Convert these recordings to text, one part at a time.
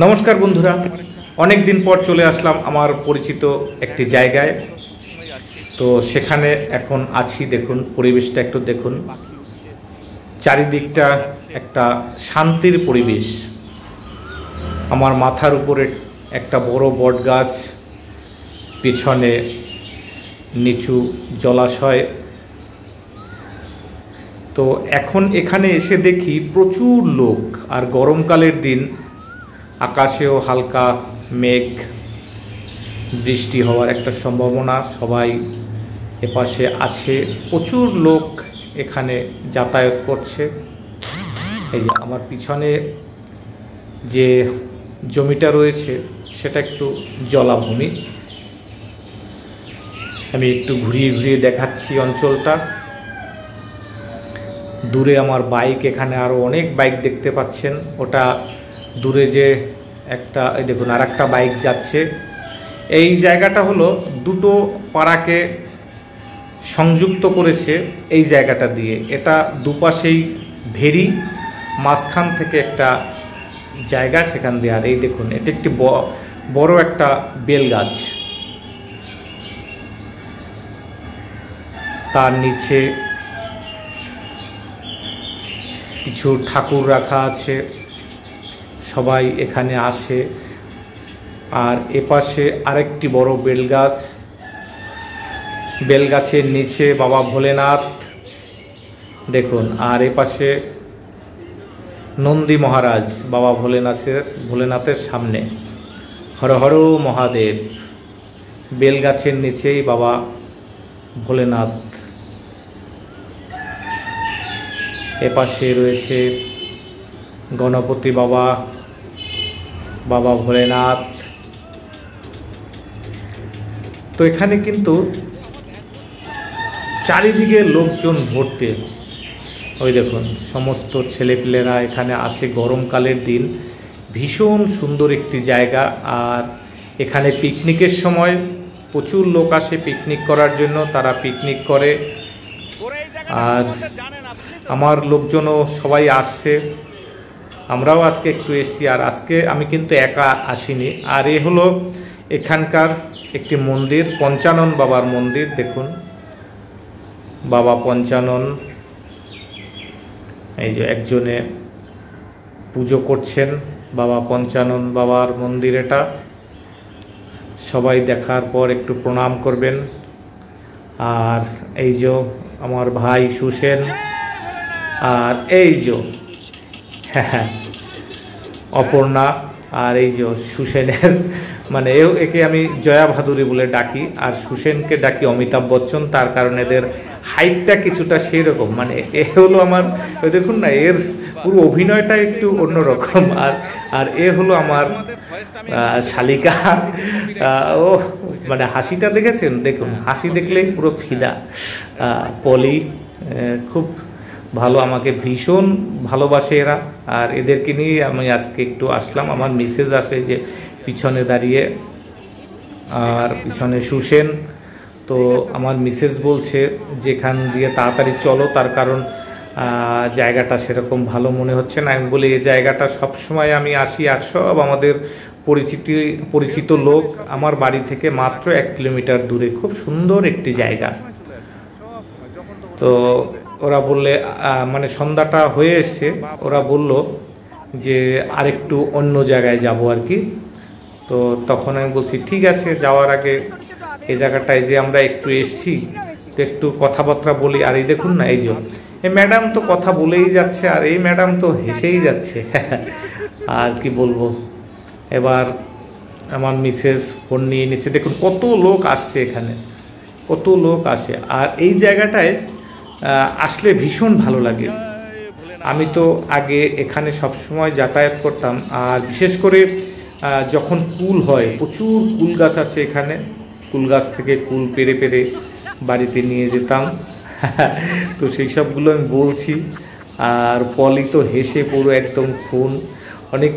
নমস্কার বন্ধুরা, অনেক দিন পর চলে আসলাম আমার পরিচিত একটি জায়গায়। তো সেখানে এখন আছি। দেখুন পরিবেশটা একটু দেখুন, চারিদিকটা একটা শান্তির পরিবেশ। আমার মাথার উপরে একটা বড় বট গাছ, পেছনে নিচু জলাশয়। তো এখন এখানে এসে দেখি প্রচুর লোক, আর গরমকালের দিন, আকাশেও হালকা মেঘ, বৃষ্টি হওয়ার একটা সম্ভাবনা। সবাই এপাশে আছে, প্রচুর লোক এখানে যাতায়াত করছে। এই যে আমার পিছনে যে জমিটা রয়েছে সেটা একটু জলাভূমি। আমি একটু ঘুরিয়ে ঘুরিয়ে দেখাচ্ছি অঞ্চলটা। দূরে আমার বাইক, এখানে আরও অনেক বাইক দেখতে পাচ্ছেন। ওটা দূরে যে একটা, এই দেখুন আর একটা বাইক যাচ্ছে। এই জায়গাটা হলো দুটো পাড়াকে সংযুক্ত করেছে এই জায়গাটা দিয়ে। এটা দুপাশেই ভেরি, মাঝখান থেকে একটা জায়গা সেখান দিয়ে। আর এই দেখুন এটা একটি বড় একটা বেল গাছ, তার নিচে কিছু ঠাকুর রাখা আছে। সবাই এখানে আসে। আর এপাশে আরেকটি বড় বেলগাছ, বেলগাছের নিচে বাবা ভোলেনাথ দেখুন। আর এপাশে নন্দী মহারাজ বাবা ভোলেনাথের সামনে। হর হর মহাদেব। বেলগাছের নিচেই বাবা ভোলেনাথ। এপাশে রয়েছে গণপতি বাবা, বাবা ভোলেনাথ। তো এখানে কিন্তু চারিদিকে লোকজন ভর্তি। ওই দেখুন সমস্ত ছেলেপিলেরা এখানে আসে গরমকালের দিন। ভীষণ সুন্দর একটি জায়গা। আর এখানে পিকনিকের সময় প্রচুর লোক আসে পিকনিক করার জন্য, তারা পিকনিক করে। আর আমার লোকজনও সবাই আসছে, আমরাও আজকে একটু এসেছি। আর আজকে আমি কিন্তু একা আসিনি। আর এ হলো এখানকার একটি মন্দির, পঞ্চানন বাবার মন্দির। দেখুন বাবা পঞ্চানন, এই যে একজনে পুজো করছেন। বাবা পঞ্চানন বাবার মন্দির এটা। সবাই দেখার পর একটু প্রণাম করবেন। আর এই যে আমার ভাই সুসেন, আর এই যে হ্যাঁ অপর্ণা, আর এই যে সুসেনের মানে একে আমি জয়া ভাদুরী বলে ডাকি, আর সুসেনকে ডাকি অমিতাভ বচ্চন। তার কারণে এদের হাইটটা কিছুটা সেই রকম। মানে এ হলো আমার, দেখুন না, এর পুরো অভিনয়টা একটু অন্যরকম। আর এ হলো আমার শালিকা। ও মানে হাসিটা দেখেছেন? দেখুন হাসি দেখলেই পুরো ফিদা। পলি খুব ভালো, আমাকে ভীষণ ভালোবাসে এরা। আর এদেরকে নিয়ে আমি আজকে একটু আসলাম। আমার মিসেস আসে যে পিছনে দাঁড়িয়ে, আর পিছনে সুসেন। তো আমার মিসেস বলছে যেখান দিয়ে তাড়াতাড়ি চলো, তার কারণ জায়গাটা সেরকম ভালো মনে হচ্ছে না। আমি বলি এই জায়গাটা সবসময় আমি আসি, আর সব আমাদের পরিচিত লোক। আমার বাড়ি থেকে মাত্র 1 কিলোমিটার দূরে, খুব সুন্দর একটি জায়গা। তো ওরা বললে মানে সন্ধ্যাটা হয়ে এসছে, ওরা বলল যে আরেকটু অন্য জায়গায় যাব আর কি। তো তখন আমি বলছি ঠিক আছে, যাওয়ার আগে এই জায়গাটায় যে আমরা একটু এসছি, তো একটু কথাবার্তা বলি। আর এই দেখুন না, এই যে এই ম্যাডাম তো কথা বলেই যাচ্ছে, আর এই ম্যাডাম তো হেসেই যাচ্ছে। আর কি বলবো। এবার আমার মিসেস ফোন নিয়ে নিচ্ছে। দেখুন কত লোক আসছে এখানে, কত লোক আসে। আর এই জায়গাটায় আসলে ভীষণ ভালো লাগে। আমি তো আগে এখানে সবসময় যাতায়াত করতাম। আর বিশেষ করে যখন কুল হয়, প্রচুর কুল গাছ আছে এখানে। কুল গাছ থেকে কুল পেরে পেরে বাড়িতে নিয়ে যেতাম। তো সেই সবগুলো আমি বলছি। আর পলি তো হেসে পুরো একদম খুন, অনেক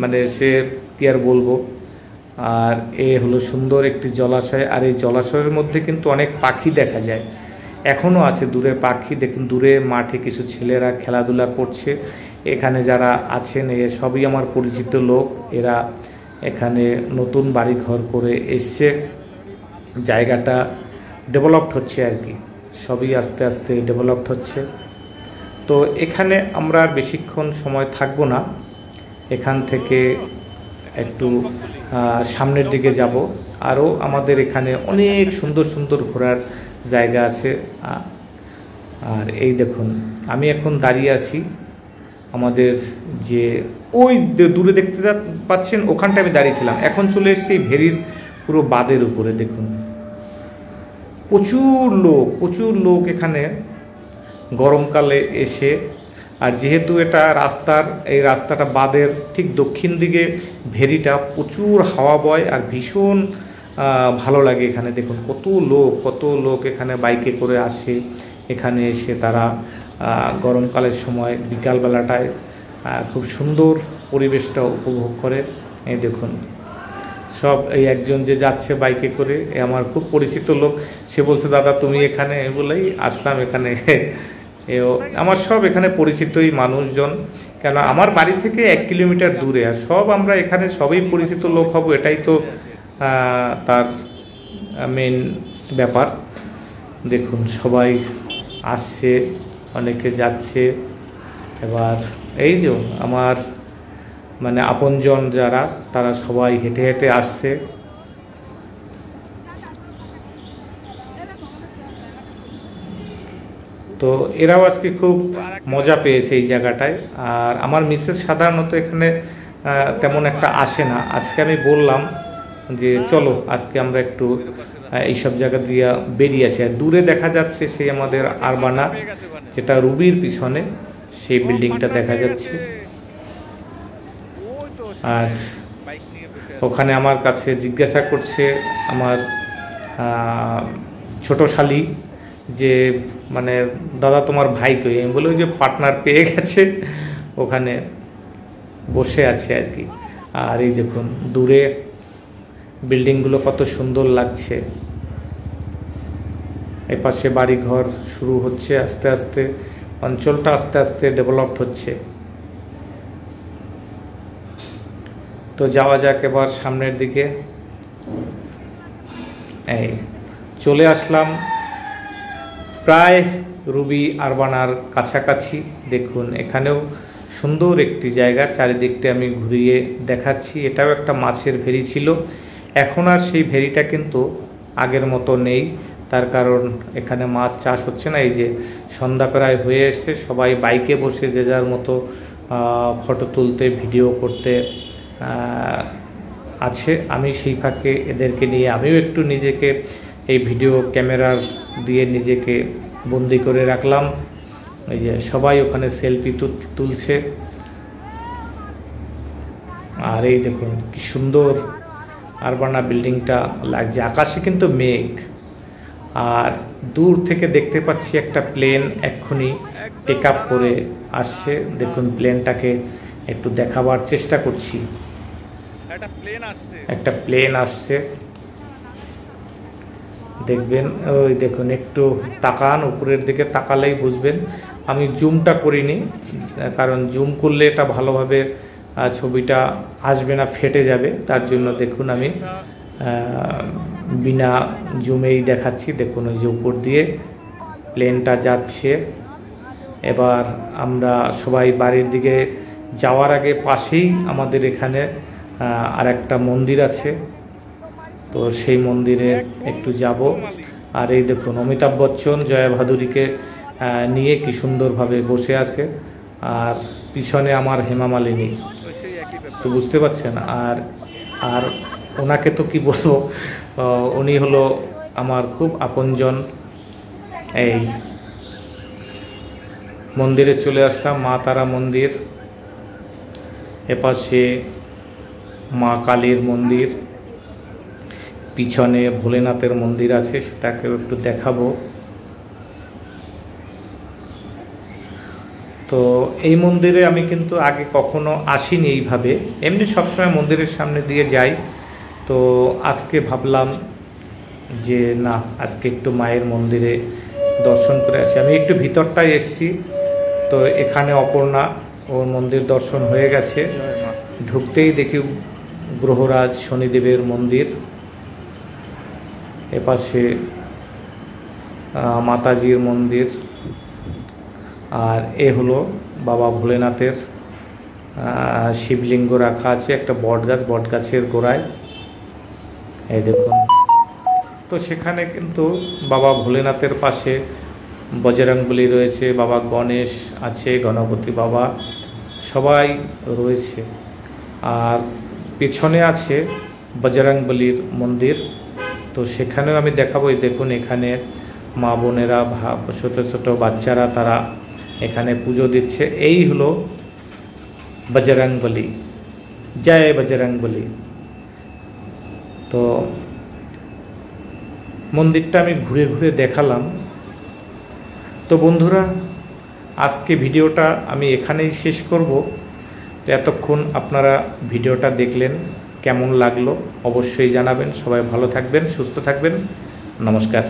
মানে সে কি আর বলবো। আর এ হলো সুন্দর একটি জলাশয়। আর এই জলাশয়ের মধ্যে কিন্তু অনেক পাখি দেখা যায়, এখনও আছে দূরে পাখি। দেখুন দূরে মাঠে কিছু ছেলেরা খেলাধুলা করছে। এখানে যারা আছেন এ সবই আমার পরিচিত লোক। এরা এখানে নতুন বাড়ি ঘর করে এসছে, জায়গাটা ডেভেলপড হচ্ছে আর কি, সবই আস্তে আস্তে ডেভেলপড হচ্ছে। তো এখানে আমরা বেশিক্ষণ সময় থাকবো না, এখান থেকে একটু সামনের দিকে যাব। আরও আমাদের এখানে অনেক সুন্দর সুন্দর ঘোরার জায়গা আছে। আর এই দেখুন আমি এখন দাঁড়িয়ে আছি আমাদের যে ওই দূরে দেখতে পাচ্ছেন ওখানটায় আমি দাঁড়িয়েছিলাম, এখন চলে এসেছি ভেরির পুরো বাঁধের উপরে। দেখুন প্রচুর লোক এখানে গরমকালে এসে, আর যেহেতু এটা এই রাস্তাটা বাঁধের ঠিক দক্ষিণ দিকে ভেরিটা, প্রচুর হাওয়া বয় আর ভীষণ ভালো লাগে এখানে। দেখুন কত লোক এখানে বাইকে করে আসে, এখানে এসে তারা গরমকালের সময় বিকালবেলাটায় খুব সুন্দর পরিবেশটা উপভোগ করে। এই দেখুন সব, এই একজন যে যাচ্ছে বাইকে করে এ আমার খুব পরিচিত লোক, সে বলছে দাদা তুমি এখানে, বলেই আসলাম এখানে। আমার সব এখানে পরিচিতই মানুষজন, কেন আমার বাড়ি থেকে 1 কিলোমিটার দূরে, আর সব আমরা এখানে সবই পরিচিত লোক হব, এটাই তো তার মেন ব্যাপার। দেখুন সবাই আসছে, অনেকে যাচ্ছে। এবার এই যে আমার মানে আপনজন যারা, তারা সবাই হেঁটে হেঁটে আসছে। তো এরাও আজকে খুব মজা পেয়েছে এই জায়গাটায়। আর আমার মিসেস সাধারণত এখানে তেমন একটা আসে না, আজকে আমি বললাম যে চলো আজকে আমরা একটু এইসব জায়গা দিয়ে বেরিয়ে আসি। আর দূরে দেখা যাচ্ছে সেই আমাদের আরবানা, যেটা রুবির পিছনে সেই বিল্ডিংটা দেখা যাচ্ছে। আর ওখানে আমার কাছে জিজ্ঞাসা করছে আমার ছোট শালি যে মানে দাদা তোমার ভাই কই, আমি বলি ওই যে পার্টনার পেয়ে গেছে, ওখানে বসে আছে আর কি। আর এই দেখুন দূরে বিল্ডিংগুলো কত সুন্দর লাগছে, এই পাশে বাড়িঘর শুরু হচ্ছে আস্তে আস্তে, অঞ্চলটা আস্তে আস্তে ডেভেলপড হচ্ছে। তো যাওয়া যাক এবার সামনের দিকে। এই চলে আসলাম প্রায় রুবি আরবানার কাছাকাছি। দেখুন এখানেও সুন্দর একটি জায়গা, চারিদিকটা আমি ঘুরিয়ে দেখাচ্ছি। এটাও একটা মাছের ভেরি ছিল, এখন আর সেই ভেরিটা কিন্তু আগের মতো নেই, তার কারণ এখানে মাছ চাষ হচ্ছে না। এই যে সন্ধ্যা প্রায় হয়ে এসছে, সবাই বাইকে বসে যে যার মতো ফটো তুলতে ভিডিও করতে আছে। আমি সেই ফাঁকে এদেরকে নিয়ে আমিও একটু নিজেকে এই ভিডিও ক্যামেরার দিয়ে নিজেকে বন্দি করে রাখলাম। এই যে সবাই ওখানে সেলফি তুলছে। আর এই দেখুন কি সুন্দর আরবানা বিল্ডিংটা লাগছে, আকাশে কিন্তু মেঘ, আর দূর থেকে দেখতে পাচ্ছি একটা প্লেন এক্ষুনি টেক আপ করে আসছে। দেখুন প্লেনটাকে একটু দেখাবার চেষ্টা করছি, একটা প্লেন আসছে দেখবেন। ওই দেখুন একটু তাকান, উপরের দিকে তাকালেই বুঝবেন। আমি জুমটা করিনি, কারণ জুম করলে এটা ভালোভাবে ছবিটা আসবে না, ফেটে যাবে, তার জন্য দেখুন আমি বিনা জুমেই দেখাচ্ছি। দেখুন ওই যে উপর দিয়ে প্লেনটা যাচ্ছে। এবার আমরা সবাই বাড়ির দিকে যাওয়ার আগে পাশেই আমাদের এখানে আর একটা মন্দির আছে, তো সেই মন্দিরে একটু যাব। আর এই দেখুন অমিতাভ বচ্চন জয়া ভাদুরীকে নিয়ে কি সুন্দরভাবে বসে আছে, আর পিছনে আমার হেমা মালিনী, তো বুঝতে পারছেন। আর ওনাকে তো কি বলবো, উনি হলো আমার খুব আপনজন। এই মন্দিরে চলে আসলাম, মা তারা মন্দির, এপাশে মা কালীর মন্দির, পিছনে ভোলেনাথের মন্দির আছে, সেটাকেও একটু দেখাবো। তো এই মন্দিরে আমি কিন্তু আগে কখনো আসিনি এইভাবে, এমনি সবসময় মন্দিরের সামনে দিয়ে যাই। তো আজকে ভাবলাম যে না, আজকে একটু মায়ের মন্দিরে দর্শন করে আসি। আমি একটু ভিতরটায় এসেছি, তো এখানে অপর্ণা ওর মন্দির দর্শন হয়ে গেছে। ঢুকতেই দেখি গ্রহরাজ শনিদেবের মন্দির, এপাশে মাতাজির মন্দির, আর এ হলো বাবা ভোলেনাথের শিবলিঙ্গ রাখা আছে একটা বটগাছের গোড়ায়, এই দেখুন। তো সেখানে কিন্তু বাবা ভোলেনাথের পাশে বজরংবলী রয়েছে, বাবা গণেশ আছে, গণপতি বাবা সবাই রয়েছে, আর পেছনে আছে বজরংবলীর মন্দির। তো সেখানেও আমি দেখাবো। দেখুন এখানে মা বোনেরা, ছোটো ছোটো বাচ্চারা তারা এখানে পুজো দিচ্ছে। এই হলো বজরংবলী, জয় বজরংবলী। তো মন্দিরটা আমি ঘুরে ঘুরে দেখালাম। তো বন্ধুরা, আজকে ভিডিওটা আমি এখানেই শেষ করব। তো এতক্ষণ আপনারা ভিডিওটা দেখলেন, কেমন লাগলো অবশ্যই জানাবেন। সবাই ভালো থাকবেন, সুস্থ থাকবেন। নমস্কার।